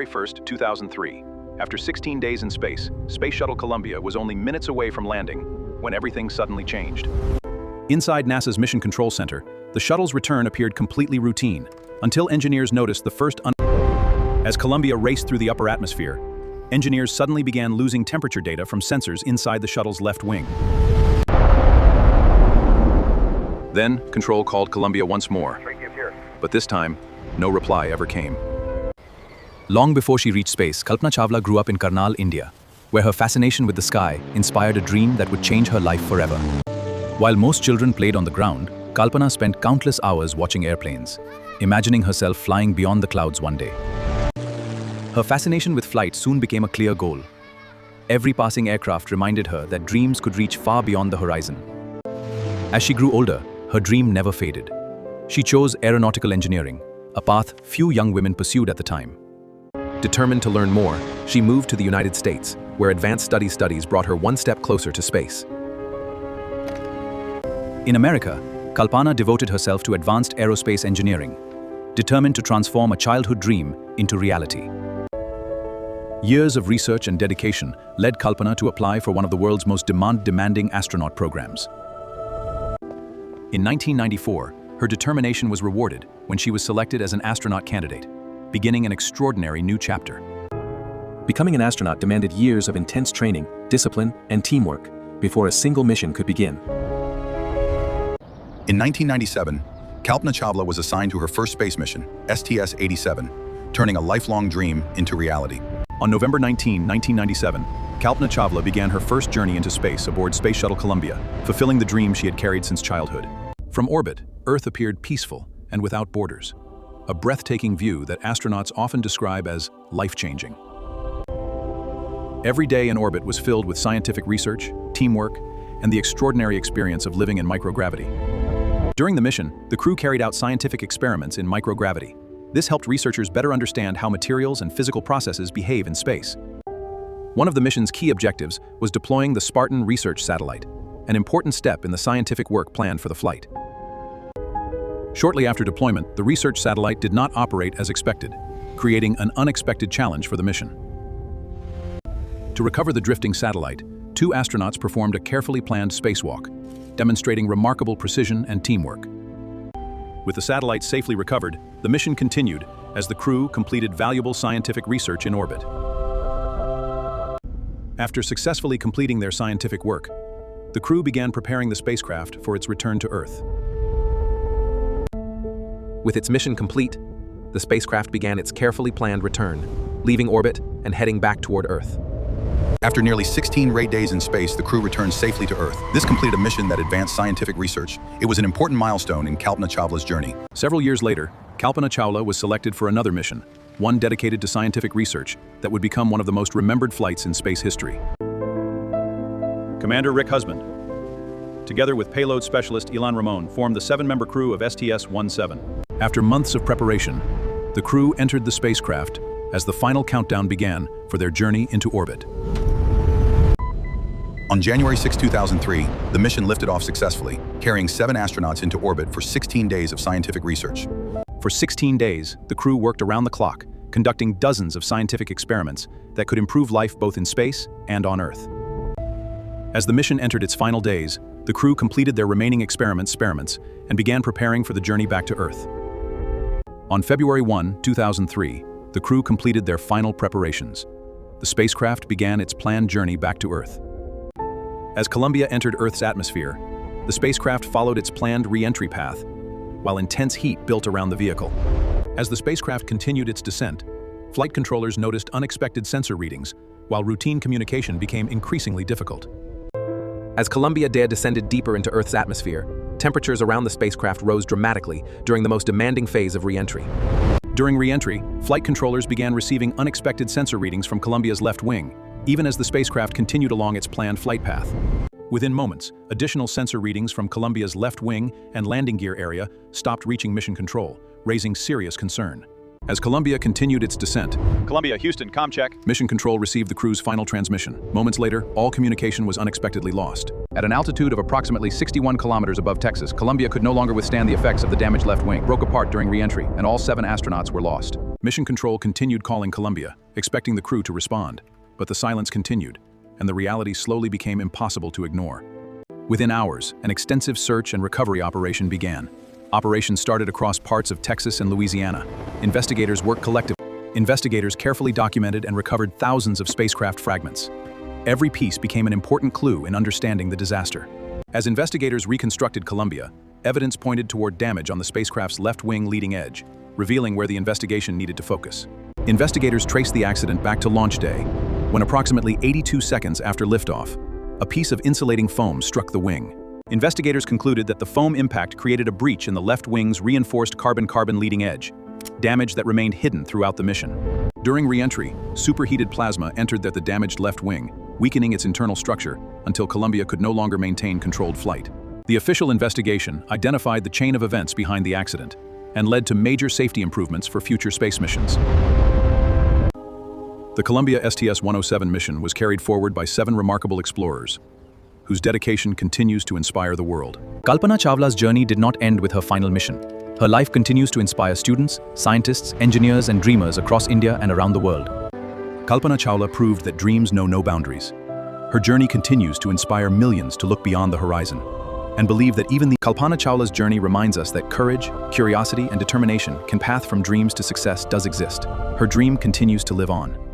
February 1, 2003, after 16 days in space, Space Shuttle Columbia was only minutes away from landing when everything suddenly changed. Inside NASA's Mission Control Center, the shuttle's return appeared completely routine, until engineers noticed the first As Columbia raced through the upper atmosphere, engineers suddenly began losing temperature data from sensors inside the shuttle's left wing. Then, Control called Columbia once more, but this time, no reply ever came. Long before she reached space, Kalpana Chawla grew up in Karnal, India, where her fascination with the sky inspired a dream that would change her life forever. While most children played on the ground, Kalpana spent countless hours watching airplanes, imagining herself flying beyond the clouds one day. Her fascination with flight soon became a clear goal. Every passing aircraft reminded her that dreams could reach far beyond the horizon. As she grew older, her dream never faded. She chose aeronautical engineering, a path few young women pursued at the time. Determined to learn more, she moved to the United States, where advanced studies brought her one step closer to space. In America, Kalpana devoted herself to advanced aerospace engineering, determined to transform a childhood dream into reality. Years of research and dedication led Kalpana to apply for one of the world's most demanding astronaut programs. In 1994, her determination was rewarded when she was selected as an astronaut candidate, beginning an extraordinary new chapter. Becoming an astronaut demanded years of intense training, discipline, and teamwork before a single mission could begin. In 1997, Kalpana Chawla was assigned to her first space mission, STS-107, turning a lifelong dream into reality. On November 19, 1997, Kalpana Chawla began her first journey into space aboard Space Shuttle Columbia, fulfilling the dream she had carried since childhood. From orbit, Earth appeared peaceful and without borders, a breathtaking view that astronauts often describe as life-changing. Every day in orbit was filled with scientific research, teamwork, and the extraordinary experience of living in microgravity. During the mission, the crew carried out scientific experiments in microgravity. This helped researchers better understand how materials and physical processes behave in space. One of the mission's key objectives was deploying the Spartan research satellite, an important step in the scientific work planned for the flight. Shortly after deployment, the research satellite did not operate as expected, creating an unexpected challenge for the mission. To recover the drifting satellite, 2 astronauts performed a carefully planned spacewalk, demonstrating remarkable precision and teamwork. With the satellite safely recovered, the mission continued as the crew completed valuable scientific research in orbit. After successfully completing their scientific work, the crew began preparing the spacecraft for its return to Earth. With its mission complete, the spacecraft began its carefully planned return, leaving orbit and heading back toward Earth. After nearly 16 days in space, the crew returned safely to Earth. This completed a mission that advanced scientific research. It was an important milestone in Kalpana Chawla's journey. Several years later, Kalpana Chawla was selected for another mission, one dedicated to scientific research that would become one of the most remembered flights in space history. Commander Rick Husband, together with payload specialist Ilan Ramon, formed the 7-member crew of STS-107. After months of preparation, the crew entered the spacecraft as the final countdown began for their journey into orbit. On January 6, 2003, the mission lifted off successfully, carrying 7 astronauts into orbit for 16 days of scientific research. For 16 days, the crew worked around the clock, conducting dozens of scientific experiments that could improve life both in space and on Earth. As the mission entered its final days, the crew completed their remaining experiments and began preparing for the journey back to Earth. On February 1, 2003, the crew completed their final preparations. The spacecraft began its planned journey back to Earth. As Columbia entered Earth's atmosphere, the spacecraft followed its planned re-entry path, while intense heat built around the vehicle. As the spacecraft continued its descent, flight controllers noticed unexpected sensor readings, while routine communication became increasingly difficult. As Columbia descended deeper into Earth's atmosphere, temperatures around the spacecraft rose dramatically during the most demanding phase of re-entry. During re-entry, flight controllers began receiving unexpected sensor readings from Columbia's left wing, even as the spacecraft continued along its planned flight path. Within moments, additional sensor readings from Columbia's left wing and landing gear area stopped reaching mission control, raising serious concern. As Columbia continued its descent, Columbia, Houston, check. Mission Control received the crew's final transmission. Moments later, all communication was unexpectedly lost. At an altitude of approximately 61 kilometers above Texas, Columbia could no longer withstand the effects of the damaged left wing, broke apart during re-entry, and all 7 astronauts were lost. Mission Control continued calling Columbia, expecting the crew to respond. But the silence continued, and the reality slowly became impossible to ignore. Within hours, an extensive search and recovery operation began. Operations started across parts of Texas and Louisiana. Investigators worked collectively. Investigators carefully documented and recovered thousands of spacecraft fragments. Every piece became an important clue in understanding the disaster. As investigators reconstructed Columbia, evidence pointed toward damage on the spacecraft's left wing leading edge, revealing where the investigation needed to focus. Investigators traced the accident back to launch day, when approximately 82 seconds after liftoff, a piece of insulating foam struck the wing. Investigators concluded that the foam impact created a breach in the left wing's reinforced carbon-carbon leading edge, damage that remained hidden throughout the mission. During re-entry, superheated plasma entered the damaged left wing, weakening its internal structure until Columbia could no longer maintain controlled flight. The official investigation identified the chain of events behind the accident and led to major safety improvements for future space missions. The Columbia STS-107 mission was carried forward by 7 remarkable explorers, whose dedication continues to inspire the world. Kalpana Chawla's journey did not end with her final mission. Her life continues to inspire students, scientists, engineers, and dreamers across India and around the world. Kalpana Chawla proved that dreams know no boundaries. Her journey continues to inspire millions to look beyond the horizon and believe that even the Kalpana Chawla's journey reminds us that courage, curiosity, and determination can path from dreams to success does exist. Her dream continues to live on.